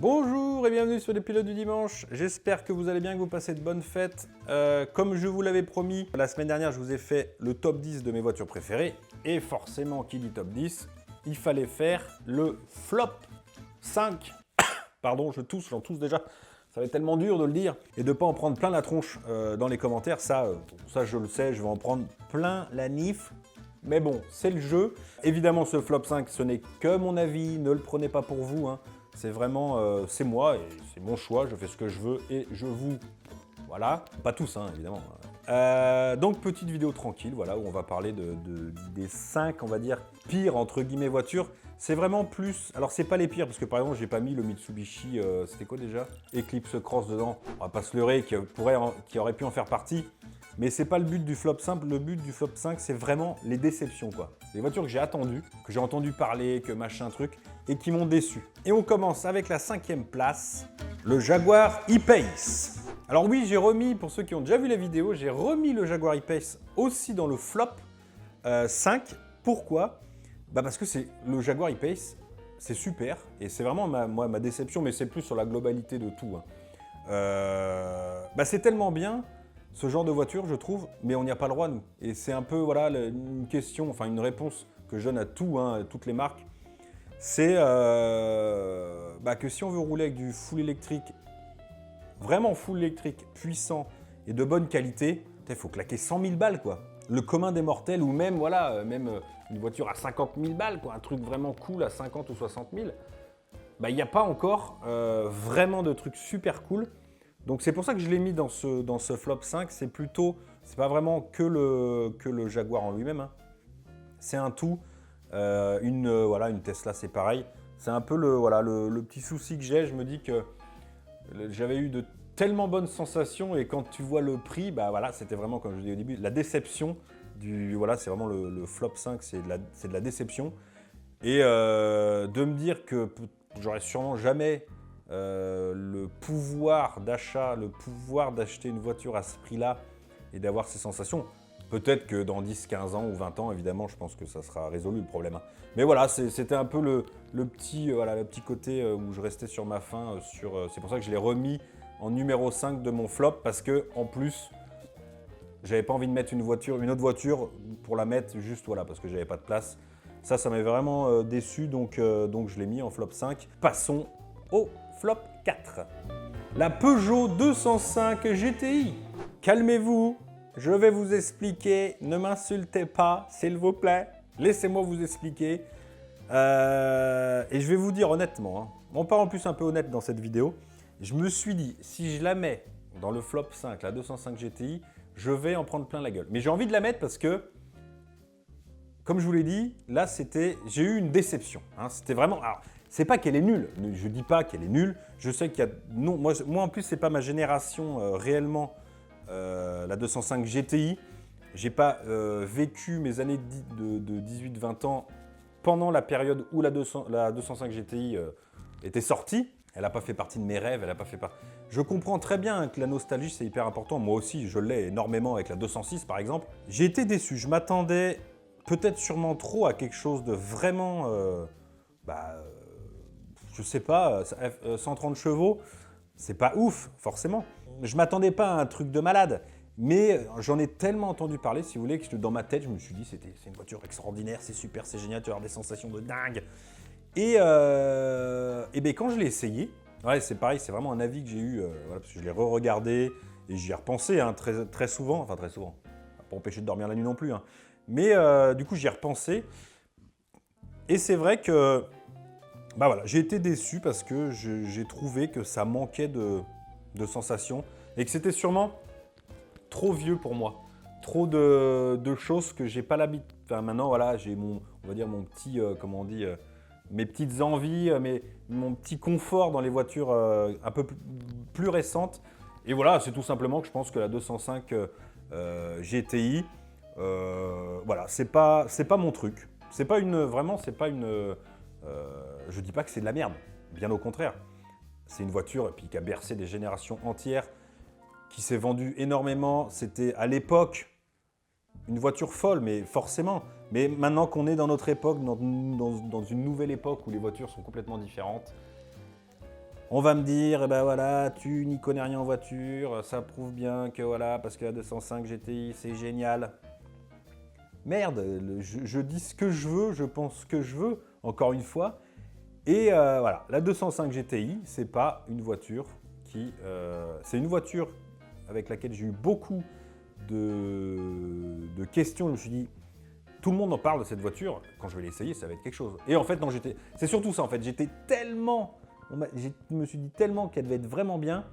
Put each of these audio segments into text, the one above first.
Bonjour et bienvenue sur les pilotes du dimanche. J'espère que vous allez bien, que vous passez de bonnes fêtes. Comme je vous l'avais promis, la semaine dernière, je vous ai fait le top 10 de mes voitures préférées. Et forcément, qui dit top 10, il fallait faire le flop 5. Pardon, je tousse, j'en tousse déjà. Ça va être tellement dur de le dire et de ne pas en prendre plein la tronche dans les commentaires. Ça, je le sais, je vais en prendre plein la nif. Mais bon, c'est le jeu. Évidemment, ce flop 5, ce n'est que mon avis. Ne le prenez pas pour vous, hein. C'est vraiment, c'est moi et c'est mon choix, je fais ce que je veux et je vous... Voilà, pas tous, hein, évidemment. Donc, petite vidéo tranquille, voilà, où on va parler des 5, on va dire, pires, entre guillemets, voitures. C'est vraiment plus... Alors, c'est pas les pires, parce que par exemple, j'ai pas mis le Mitsubishi, c'était quoi déjà? Eclipse Cross dedans. On va pas se leurrer, qui aurait pu en faire partie. Mais c'est pas le but du flop simple, le but du flop 5, c'est vraiment les déceptions, quoi. Les voitures que j'ai attendues, que j'ai entendu parler, que machin truc, et qui m'ont déçu. Et on commence avec la 5e place, le Jaguar E-Pace. Alors oui, j'ai remis, pour ceux qui ont déjà vu la vidéo, j'ai remis le Jaguar E-Pace aussi dans le flop 5. Pourquoi? Parce que c'est le Jaguar E-Pace, c'est super, et c'est vraiment ma déception, mais c'est plus sur la globalité de tout, hein. C'est tellement bien, ce genre de voiture, je trouve, mais on n'y a pas le droit, nous. Et c'est un peu, voilà, une question, enfin une réponse que je donne à tout, hein, à toutes les marques. C'est que si on veut rouler avec du full électrique, vraiment full électrique, puissant et de bonne qualité, il faut claquer 100 000 balles, quoi. Le commun des mortels, ou même, voilà, une voiture à 50 000 balles, quoi, un truc vraiment cool à 50 ou 60 000, il n'y a pas encore vraiment de trucs super cool. Donc c'est pour ça que je l'ai mis dans ce flop 5, c'est pas vraiment que le Jaguar en lui-même, hein. C'est un tout. Une Tesla, c'est pareil. C'est un peu le petit souci que j'ai. Je me dis que j'avais eu de tellement bonnes sensations et quand tu vois le prix, c'était vraiment, comme je dis au début, la déception. C'est vraiment le flop 5, c'est de la déception. Et de me dire que j'aurais sûrement jamais le pouvoir d'achat, le pouvoir d'acheter une voiture à ce prix-là et d'avoir ces sensations. Peut-être que dans 10, 15 ans ou 20 ans, évidemment, je pense que ça sera résolu le problème, hein. Mais voilà, c'était un peu le petit côté où je restais sur ma faim. C'est pour ça que je l'ai remis en numéro 5 de mon flop, parce que en plus, j'avais pas envie de mettre une autre voiture pour la mettre juste parce que j'avais pas de place. Ça m'avait vraiment déçu, donc je l'ai mis en flop 5. Passons au flop 4. La Peugeot 205 GTI. Calmez-vous. Je vais vous expliquer, ne m'insultez pas, s'il vous plaît. Laissez-moi vous expliquer. Et je vais vous dire honnêtement, hein, on part en plus un peu honnête dans cette vidéo. Je me suis dit, si je la mets dans le flop 5, la 205 GTI, je vais en prendre plein la gueule. Mais j'ai envie de la mettre parce que, comme je vous l'ai dit, là, j'ai eu une déception, hein. C'était vraiment... Alors, c'est pas qu'elle est nulle, je dis pas qu'elle est nulle. Je sais qu'il y a... Non, moi en plus, c'est pas ma génération réellement... la 205 GTI, j'ai pas vécu mes années de 18-20 ans pendant la période où la 205 GTI était sortie. Elle n'a pas fait partie de mes rêves, elle a pas fait partie... Je comprends très bien que la nostalgie, c'est hyper important. Moi aussi, je l'ai énormément avec la 206, par exemple. J'ai été déçu. Je m'attendais peut-être sûrement trop à quelque chose de vraiment... je sais pas, 130 chevaux, c'est pas ouf, forcément. Je m'attendais pas à un truc de malade, mais j'en ai tellement entendu parler, si vous voulez, que dans ma tête, je me suis dit, c'est une voiture extraordinaire, c'est super, c'est génial, tu vas avoir des sensations de dingue. Et quand je l'ai essayé, c'est pareil, c'est vraiment un avis que j'ai eu, parce que je l'ai re-regardé et j'y ai repensé, hein, très souvent, enfin très souvent, pas empêcher de dormir la nuit non plus, hein. Mais du coup, j'y ai repensé. Et c'est vrai que j'ai été déçu parce que j'ai trouvé que ça manquait de sensations et que c'était sûrement trop vieux pour moi. Trop de choses que j'ai pas l'habitude. Enfin, maintenant, j'ai on va dire mon petit, mes petites envies, mon petit confort dans les voitures un peu plus récentes. Et voilà, c'est tout simplement que je pense que la 205 GTI, c'est pas mon truc. C'est pas une, vraiment, c'est pas une. Je dis pas que c'est de la merde, bien au contraire. C'est une voiture qui a bercé des générations entières, qui s'est vendue énormément. C'était à l'époque une voiture folle, mais forcément. Mais maintenant qu'on est dans notre époque, dans une nouvelle époque où les voitures sont complètement différentes, On va me dire, eh ben voilà, tu n'y connais rien en voiture, ça prouve bien que voilà, parce que la 205 GTI, c'est génial. Merde, je dis ce que je veux, je pense ce que je veux, encore une fois. Et voilà, la 205 GTI, c'est pas une voiture qui... c'est une voiture avec laquelle j'ai eu beaucoup de questions. Je me suis dit, tout le monde en parle de cette voiture, quand je vais l'essayer, ça va être quelque chose. Et en fait, non, c'est surtout ça, en fait, j'étais tellement... Je me suis dit tellement qu'elle devait être vraiment bien,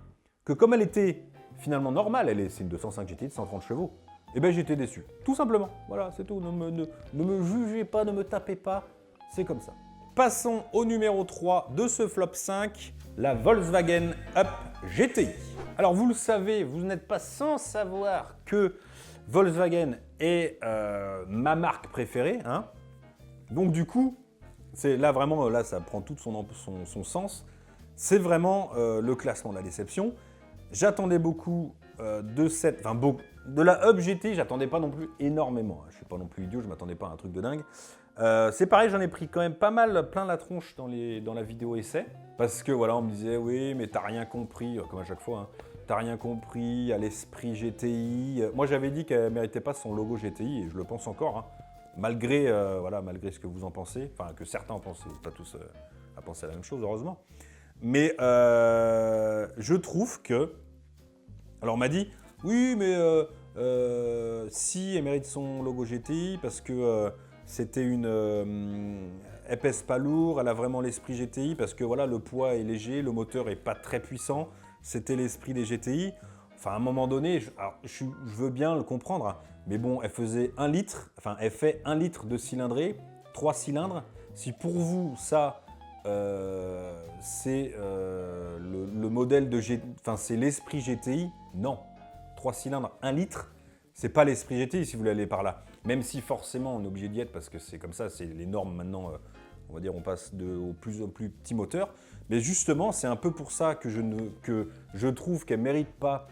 que comme elle était finalement normale, c'est une 205 GTI de 130 chevaux, et ben j'étais déçu. Tout simplement. Voilà, c'est tout. Ne me jugez pas, ne me tapez pas, c'est comme ça. Passons au numéro 3 de ce flop 5, la Volkswagen Up GTI. Alors vous le savez, vous n'êtes pas sans savoir que Volkswagen est ma marque préférée. Hein. Donc du coup, c'est là vraiment, là ça prend tout son sens. C'est vraiment le classement de la déception. J'attendais beaucoup de la Up GT, j'attendais pas non plus énormément. Je suis pas non plus idiot, je m'attendais pas à un truc de dingue. C'est pareil, j'en ai pris quand même pas mal plein la tronche dans la vidéo essai. Parce que voilà, on me disait, oui, mais t'as rien compris, comme à chaque fois, hein, t'as rien compris à l'esprit GTI. Moi j'avais dit qu'elle méritait pas son logo GTI, et je le pense encore. Hein. Malgré ce que vous en pensez, enfin que certains en pensent, pas tous à penser à la même chose, heureusement. Mais je trouve que... Alors on m'a dit, oui, mais si elle mérite son logo GTI parce que c'était elle pèse pas lourd, elle a vraiment l'esprit GTI parce que voilà, le poids est léger, le moteur est pas très puissant, c'était l'esprit des GTI. Enfin, à un moment donné, je veux bien le comprendre, hein, mais bon, elle faisait 1 litre, enfin, elle fait 1 litre de cylindrée, 3 cylindres. Si pour vous, ça, c'est le modèle de GTI, enfin, c'est l'esprit GTI, non. 3 cylindres, 1 litre, c'est pas l'esprit GTI si vous voulez aller par là. Même si forcément, on est obligé d'y être parce que c'est comme ça, c'est les normes maintenant, on va dire, on passe au plus petit moteur. Mais justement, c'est un peu pour ça que je trouve qu'elle ne mérite pas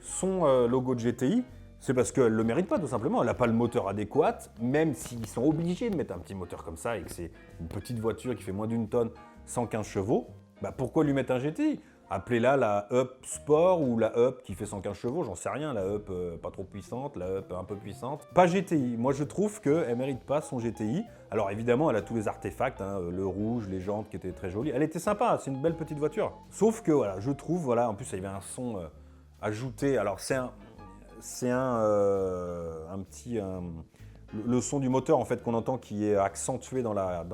son logo de GTI. C'est parce qu'elle ne le mérite pas, tout simplement. Elle n'a pas le moteur adéquat, même s'ils sont obligés de mettre un petit moteur comme ça et que c'est une petite voiture qui fait moins d'1 tonne, 115 chevaux. Bah pourquoi lui mettre un GTI? Appelez-la la Up Sport ou la Up qui fait 115 chevaux, j'en sais rien, la Up pas trop puissante, la Up un peu puissante. Pas GTI, moi je trouve qu'elle ne mérite pas son GTI. Alors évidemment, elle a tous les artefacts, hein, le rouge, les jantes qui étaient très jolies. Elle était sympa, c'est une belle petite voiture. Sauf que voilà, je trouve, voilà, en plus il y avait un son ajouté. Alors le son du moteur en fait qu'on entend qui est accentué dans la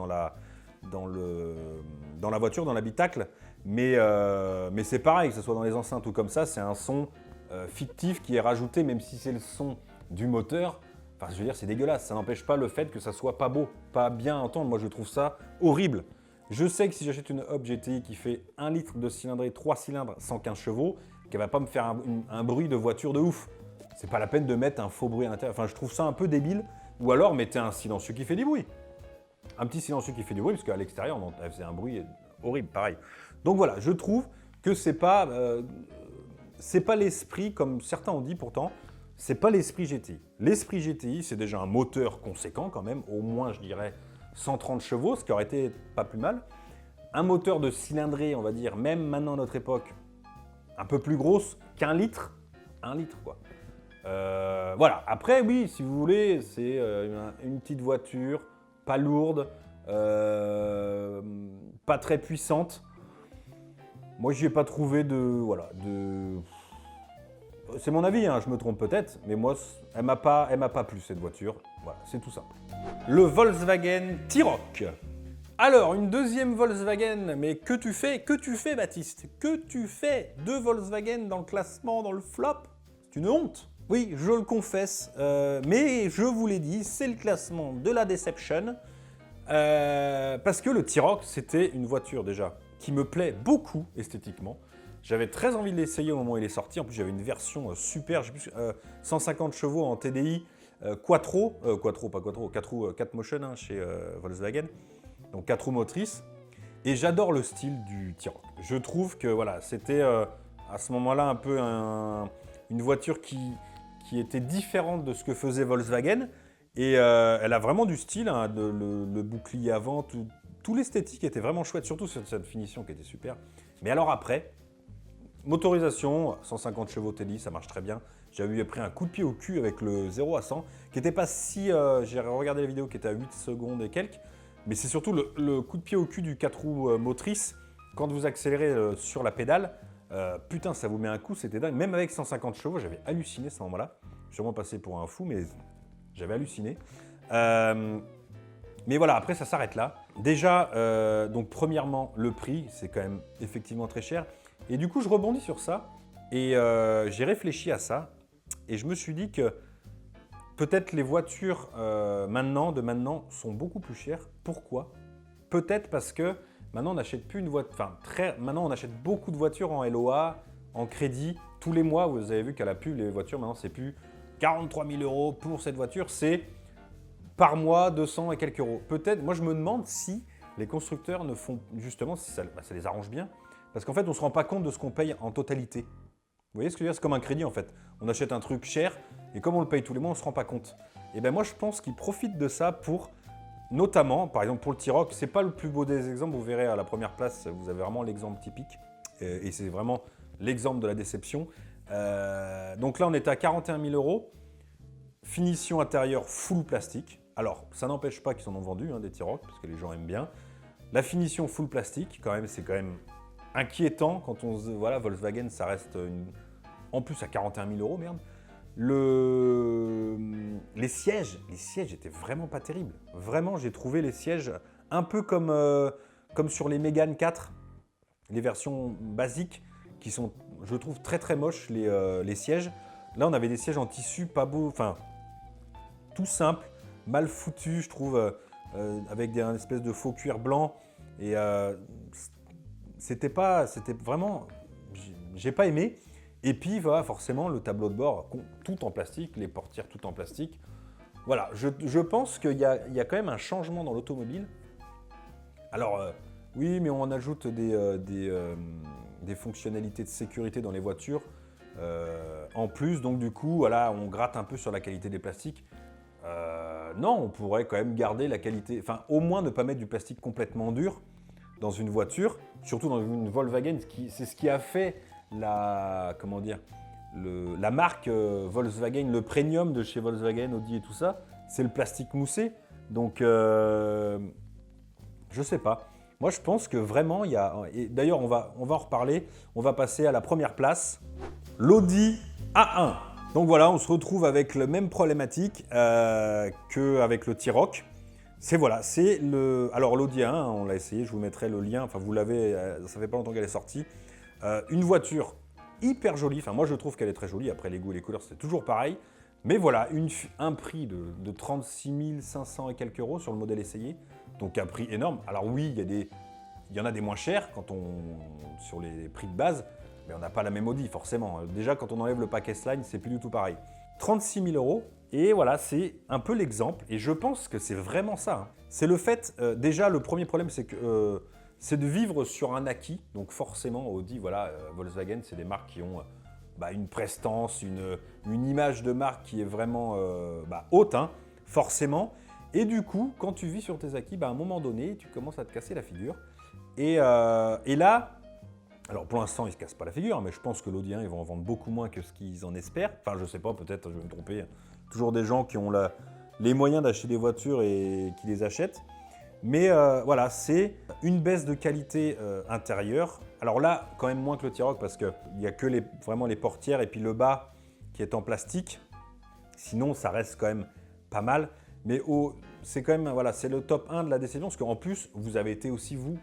voiture, dans l'habitacle. Mais c'est pareil, que ce soit dans les enceintes ou comme ça, c'est un son fictif qui est rajouté, même si c'est le son du moteur. Enfin, je veux dire, c'est dégueulasse. Ça n'empêche pas le fait que ça soit pas beau, pas bien à entendre. Moi, je trouve ça horrible. Je sais que si j'achète une Up GTI qui fait 1 litre de cylindrée, 3 cylindres, 115 chevaux, qu'elle va pas me faire un bruit de voiture de ouf. C'est pas la peine de mettre un faux bruit à l'intérieur. Enfin, je trouve ça un peu débile. Ou alors, mettez un silencieux qui fait du bruit. Un petit silencieux qui fait du bruit, parce qu'à l'extérieur, elle faisait un bruit horrible, pareil. Donc voilà, je trouve que c'est pas l'esprit, comme certains ont dit pourtant, c'est pas l'esprit GTI. L'esprit GTI, c'est déjà un moteur conséquent quand même, au moins je dirais 130 chevaux, ce qui aurait été pas plus mal. Un moteur de cylindrée, on va dire, même maintenant à notre époque, un peu plus grosse qu'1 litre. 1 litre quoi. Voilà, après oui, si vous voulez, c'est une petite voiture, pas lourde, pas très puissante. Moi, j'y ai pas trouvé C'est mon avis, hein, je me trompe peut-être, mais moi, elle m'a pas plu cette voiture. Voilà, c'est tout simple. Le Volkswagen T-Roc. Alors, une deuxième Volkswagen, mais que tu fais, Baptiste? Que tu fais de Volkswagen dans le classement, dans le flop? C'est une honte. Oui, je le confesse, mais je vous l'ai dit, c'est le classement de la Deception. Parce que le T-Roc, c'était une voiture déjà qui me plaît beaucoup esthétiquement. J'avais très envie de l'essayer au moment où il est sorti. En plus, j'avais une version super, 150 chevaux en TDI, Quattro, 4 motion hein, chez Volkswagen, donc 4 roues motrices. Et j'adore le style du T-Roc. Je trouve que voilà, c'était à ce moment-là un peu une voiture qui était différente de ce que faisait Volkswagen. Et elle a vraiment du style, hein, le bouclier avant, tout l'esthétique était vraiment chouette, surtout sur cette finition qui était super. Mais alors après, motorisation, 150 chevaux Teddy, ça marche très bien. J'avais pris un coup de pied au cul avec le 0 à 100, qui n'était pas si... j'ai regardé la vidéo qui était à 8 secondes et quelques, mais c'est surtout le coup de pied au cul du 4 roues motrice, quand vous accélérez sur la pédale, putain, ça vous met un coup, c'était dingue. Même avec 150 chevaux, j'avais halluciné à ce moment-là. Je suis vraiment passé pour un fou, mais j'avais halluciné. Mais voilà, après, ça s'arrête là. Déjà, donc premièrement, le prix, c'est quand même effectivement très cher. Et du coup, je rebondis sur ça et j'ai réfléchi à ça. Et je me suis dit que peut-être les voitures de maintenant sont beaucoup plus chères. Pourquoi? Peut-être parce que maintenant on n'achète plus une voiture. Maintenant on achète beaucoup de voitures en LOA, en crédit. Tous les mois, vous avez vu qu'à la pub, les voitures maintenant c'est plus 43 000 € pour cette voiture, c'est par mois 200 et quelques euros. Peut-être, moi je me demande si les constructeurs ne font justement, si ça les arrange bien. Parce qu'en fait, on ne se rend pas compte de ce qu'on paye en totalité. Vous voyez ce que je veux dire? C'est comme un crédit en fait. On achète un truc cher et comme on le paye tous les mois, on ne se rend pas compte. Et bien moi, je pense qu'ils profitent de ça pour, notamment, par exemple pour le T-Roc, c'est pas le plus beau des exemples. Vous verrez à la première place, vous avez vraiment l'exemple typique. Et c'est vraiment l'exemple de la déception. Donc là, on est à 41 000 €. Finition intérieure full plastique. Alors, ça n'empêche pas qu'ils en ont vendu des T-Roc parce que les gens aiment bien. La finition full plastique, quand même, c'est quand même inquiétant quand on se... Voilà, Volkswagen, ça reste en plus à 41 000 €, merde. Les sièges étaient vraiment pas terribles. Vraiment, j'ai trouvé les sièges un peu comme sur les Mégane 4, les versions basiques, qui sont, je trouve, très très moches, les sièges. Là, on avait des sièges en tissu pas beau, enfin, tout simple, mal foutu, je trouve, avec un espèce de faux cuir blanc. Et c'était vraiment, j'ai pas aimé. Et puis voilà, forcément le tableau de bord tout en plastique, les portières tout en plastique. Voilà, je pense qu'il y a quand même un changement dans l'automobile. Alors oui, mais on ajoute des fonctionnalités de sécurité dans les voitures en plus, donc du coup, voilà, on gratte un peu sur la qualité des plastiques. Non, on pourrait quand même garder la qualité, enfin au moins ne pas mettre du plastique complètement dur dans une voiture, surtout dans une Volkswagen, c'est ce qui a fait la marque Volkswagen, le premium de chez Volkswagen, Audi et tout ça, c'est le plastique moussé. Donc, je sais pas. Moi, je pense que vraiment, il y a... Et d'ailleurs, on va en reparler. On va passer à la première place, l'Audi A1. Donc voilà, on se retrouve avec la même problématique qu'avec le T-Roc. Alors l'Audi A1, on l'a essayé, je vous mettrai le lien, enfin vous l'avez, ça fait pas longtemps qu'elle est sortie. Une voiture hyper jolie, enfin moi je trouve qu'elle est très jolie, après les goûts et les couleurs c'est toujours pareil. Mais voilà, un prix de 36 500 et quelques euros sur le modèle essayé, donc un prix énorme. Alors oui, il y en a des moins chers sur les prix de base, mais on n'a pas la même Audi forcément. Déjà quand on enlève le pack S-Line, c'est plus du tout pareil. 36 000 €. Et voilà, c'est un peu l'exemple, et je pense que c'est vraiment ça. C'est le fait, déjà le premier problème, c'est que c'est de vivre sur un acquis. Donc forcément, Audi, voilà, Volkswagen, c'est des marques qui ont une prestance, une image de marque qui est vraiment haute, forcément. Et du coup, quand tu vis sur tes acquis, à un moment donné, tu commences à te casser la figure. Et là, alors pour l'instant, ils ne se cassent pas la figure, mais je pense que l'Audi 1, ils vont en vendre beaucoup moins que ce qu'ils en espèrent. Enfin, je sais pas, peut-être, je vais me tromper. Toujours des gens qui ont les moyens d'acheter des voitures et qui les achètent. Mais voilà, c'est une baisse de qualité intérieure. Alors là, quand même moins que le T-Roc parce qu'il n'y a que vraiment les portières et puis le bas qui est en plastique. Sinon, ça reste quand même pas mal. Mais c'est quand même, voilà, c'est le top 1 de la déception parce qu'en plus, vous avez été aussi, vous,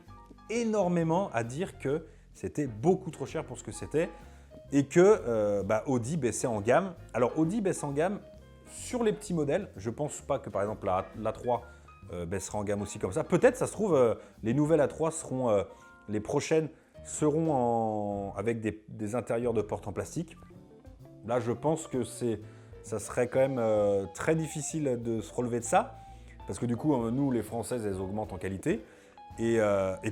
énormément à dire que c'était beaucoup trop cher pour ce que c'était et que Audi baissait en gamme. Alors, Audi baisse en gamme sur les petits modèles. Je ne pense pas que, par exemple, l'A3 baissera en gamme aussi comme ça. Peut-être, ça se trouve, les nouvelles A3 seront, les prochaines seront avec des intérieurs de porte en plastique. Là, je pense que ça serait quand même très difficile de se relever de ça. Parce que du coup, nous, les Françaises, elles augmentent en qualité. Et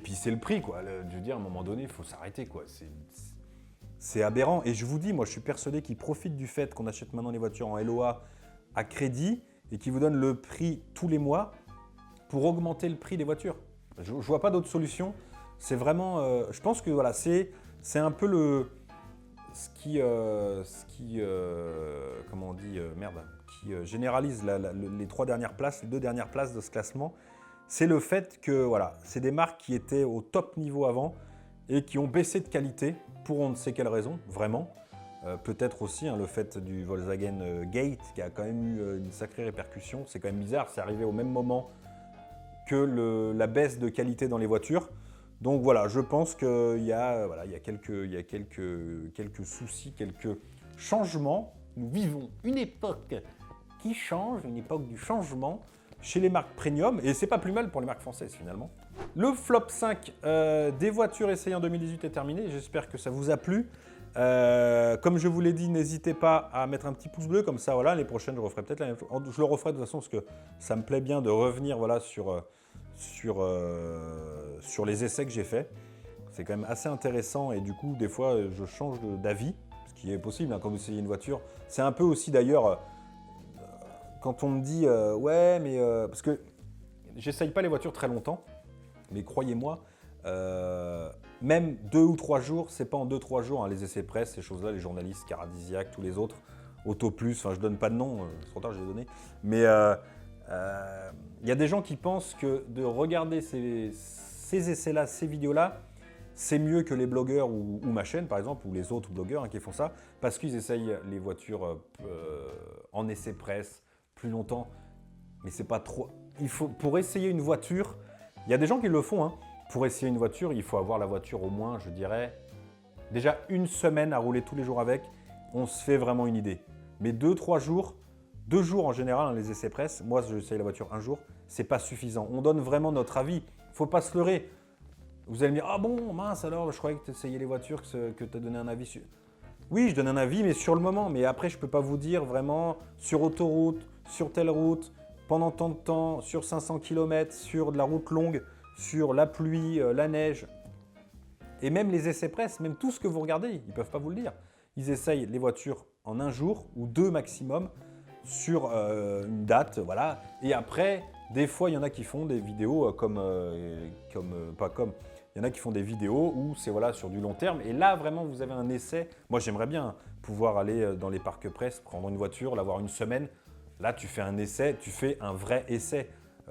puis, c'est le prix, quoi. Je veux dire, à un moment donné, il faut s'arrêter, quoi. C'est aberrant. Et je vous dis, moi, je suis persuadé qu'ils profitent du fait qu'on achète maintenant les voitures en LOA à crédit et qu'ils vous donnent le prix tous les mois pour augmenter le prix des voitures. Je ne vois pas d'autre solution. C'est vraiment, je pense que voilà, c'est un peu comment on dit, qui généralise les 3 dernières places, les 2 dernières places de ce classement. C'est le fait que voilà, c'est des marques qui étaient au top niveau avant et qui ont baissé de qualité pour on ne sait quelle raison, vraiment. Peut-être aussi le fait du Volkswagen Gate qui a quand même eu une sacrée répercussion. C'est quand même bizarre, c'est arrivé au même moment que la baisse de qualité dans les voitures. Donc voilà, je pense qu'il y a, quelques soucis, quelques changements. Nous vivons une époque qui change, une époque du changement chez les marques premium, et c'est pas plus mal pour les marques françaises finalement. Le flop 5 des voitures essayées en 2018 est terminé, j'espère que ça vous a plu. Comme je vous l'ai dit, n'hésitez pas à mettre un petit pouce bleu, comme ça, voilà, les prochaines, je referai peut-être la même chose. Je le referai de toute façon parce que ça me plaît bien de revenir voilà, sur les essais que j'ai faits. C'est quand même assez intéressant et du coup, des fois, je change d'avis, ce qui est possible quand vous essayez une voiture. C'est un peu aussi d'ailleurs, quand on me dit ouais, mais parce que j'essaye pas les voitures très longtemps, mais croyez-moi, même 2 ou 3 jours, c'est pas en 2-3 jours, les essais presse, ces choses-là, les journalistes, Caradisiac, tous les autres, Auto Plus, enfin je donne pas de nom, c'est trop tard, je l'ai donné, mais y a des gens qui pensent que de regarder ces essais-là, ces vidéos-là, c'est mieux que les blogueurs ou ma chaîne par exemple, ou les autres blogueurs qui font ça, parce qu'ils essayent les voitures en essai presse plus longtemps, mais c'est pas trop. Pour essayer une voiture, il y a des gens qui le font, pour essayer une voiture, il faut avoir la voiture au moins, je dirais, déjà 1 semaine à rouler tous les jours avec, on se fait vraiment une idée. Mais 2-3 jours, 2 jours en général, les essais presse, moi j'essaye la voiture 1 jour, c'est pas suffisant. On donne vraiment notre avis, faut pas se leurrer. Vous allez me dire, ah bon, mince alors, je croyais que tu essayais les voitures, que tu as donné un avis sur... Oui, je donne un avis, mais sur le moment. Mais après, je peux pas vous dire vraiment sur autoroute, sur telle route, pendant tant de temps, sur 500 km, sur de la route longue, sur la pluie, la neige. Et même les essais presse, même tout ce que vous regardez, ils ne peuvent pas vous le dire. Ils essayent les voitures en 1 jour ou 2 maximum sur une date, voilà. Et après, des fois, il y en a qui font des vidéos il y en a qui font des vidéos où c'est voilà, sur du long terme. Et là, vraiment, vous avez un essai. Moi, j'aimerais bien pouvoir aller dans les parcs presse, prendre une voiture, l'avoir 1 semaine. Là, tu fais un essai, tu fais un vrai essai.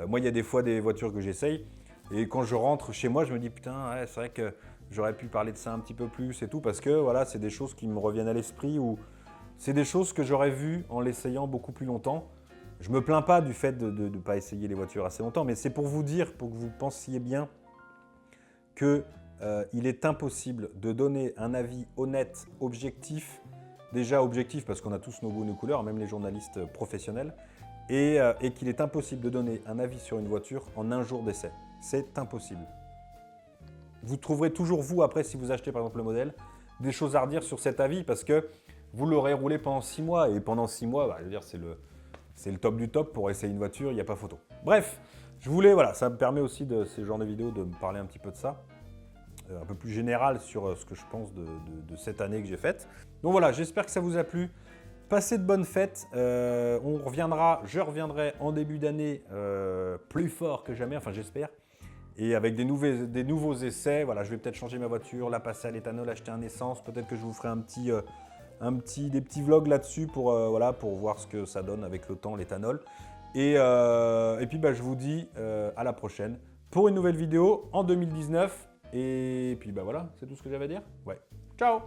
Moi, il y a des fois des voitures que j'essaye. Et quand je rentre chez moi, je me dis, putain, ouais, c'est vrai que j'aurais pu parler de ça un petit peu plus et tout. Parce que voilà, c'est des choses qui me reviennent à l'esprit ou c'est des choses que j'aurais vues en l'essayant beaucoup plus longtemps. Je ne me plains pas du fait de ne pas essayer les voitures assez longtemps, mais c'est pour vous dire, pour que vous pensiez bien qu'il est impossible de donner un avis honnête, objectif, déjà objectif parce qu'on a tous nos goûts, nos couleurs, même les journalistes professionnels, et qu'il est impossible de donner un avis sur une voiture en 1 jour d'essai. C'est impossible. Vous trouverez toujours, vous, après, si vous achetez par exemple le modèle, des choses à redire sur cet avis parce que vous l'aurez roulé pendant 6 mois, et pendant 6 mois, je veux dire, c'est le top du top pour essayer une voiture, il n'y a pas photo. Bref, je voulais, voilà, ça me permet aussi de ces genres de vidéos de me parler un petit peu de ça, un peu plus général sur ce que je pense de cette année que j'ai faite. Donc voilà, j'espère que ça vous a plu. Passez de bonnes fêtes. Je reviendrai en début d'année plus fort que jamais, enfin j'espère. Et avec des nouveaux essais, voilà, je vais peut-être changer ma voiture, la passer à l'éthanol, acheter un essence. Peut-être que je vous ferai des petits vlogs là-dessus pour voir ce que ça donne avec le temps, l'éthanol. Et puis je vous dis à la prochaine pour une nouvelle vidéo en 2019. Et puis voilà, c'est tout ce que j'avais à dire. Ouais. Ciao!